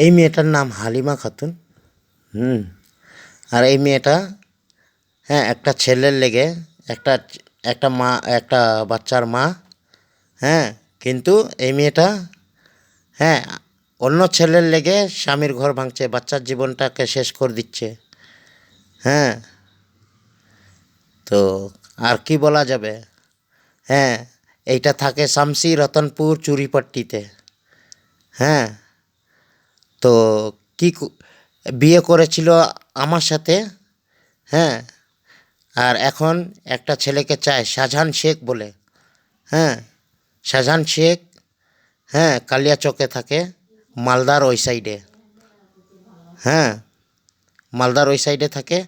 এই মেয়েটার নাম হালিমা খাতুন। হুম। আর এই মেয়েটা, হ্যাঁ, একটা ছেলের লেগে, একটা একটা মা, একটা বাচ্চার মা। হ্যাঁ, কিন্তু এই মেয়েটা, হ্যাঁ, অন্য ছেলের লেগে স্বামীর ঘর ভাঙছে, বাচ্চার জীবনটাকে শেষ করে দিচ্ছে। হ্যাঁ, তো আর কি বলা যাবে। হ্যাঁ, এইটা থাকে শামসি রতনপুর চুরিপট্টিতে। হ্যাঁ, তো বিয়ে করেছিল আমার সাথে। হ্যাঁ, আর এখন একটা ছেলেকে চায়, শাহজাহান শেখ বলে। হ্যাঁ, শাহজাহান শেখ, হ্যাঁ, কালিয়াচকে থাকে, মালদার ওই সাইডে। হ্যাঁ, মালদার ওই সাইডে থাকে।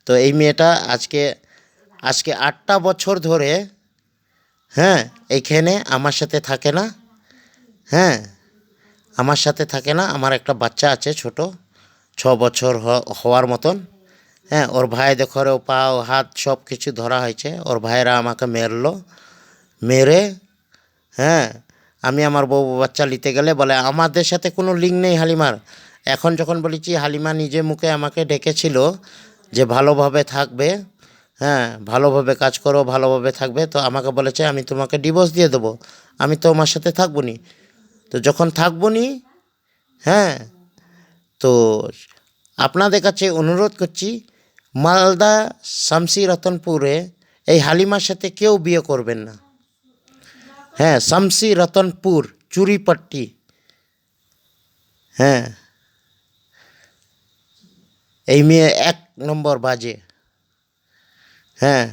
তো এই মেয়েটা আজকে আজকে 8টা বছর ধরে, হ্যাঁ, এইখানে আমার সাথে থাকে না। হ্যাঁ, আমার সাথে থাকে না। আমার একটা বাচ্চা আছে ছোট, 6 বছর হওয়ার মতন। হ্যাঁ, ওর ভাই দেখো রে, ও পা ও হাত সব কিছু ধরা হয়েছে। ওর ভাইরা আমাকে মেরলো, মেরে, হ্যাঁ, আমি আমার বউ বাচ্চা নিতে গেলে বলে আমাদের সাথে কোনো লিঙ্ক নেই হালিমার। এখন যখন বলেছি, হালিমা নিজে মুখে আমাকে ডেকেছিল যে ভালোভাবে থাকবে, হ্যাঁ, ভালোভাবে কাজ করো, ভালোভাবে থাকবে, তো আমাকে বলেছে আমি তোমাকে ডিভোর্স দিয়ে দেবো, আমি তো আমার সাথে থাকবো নি। তো যখন থাকবো নি, হ্যাঁ, তো আপনাদের কাছে অনুরোধ করছি, মালদা শামসি রতনপুরে এই হালিমার সাথে কেউ বিয়ে করবেন না। হ্যাঁ, শামসি রতনপুর চুরিপট্টি। হ্যাঁ, এই মেয়ে 1 নম্বর বাজে। হ্যাঁ।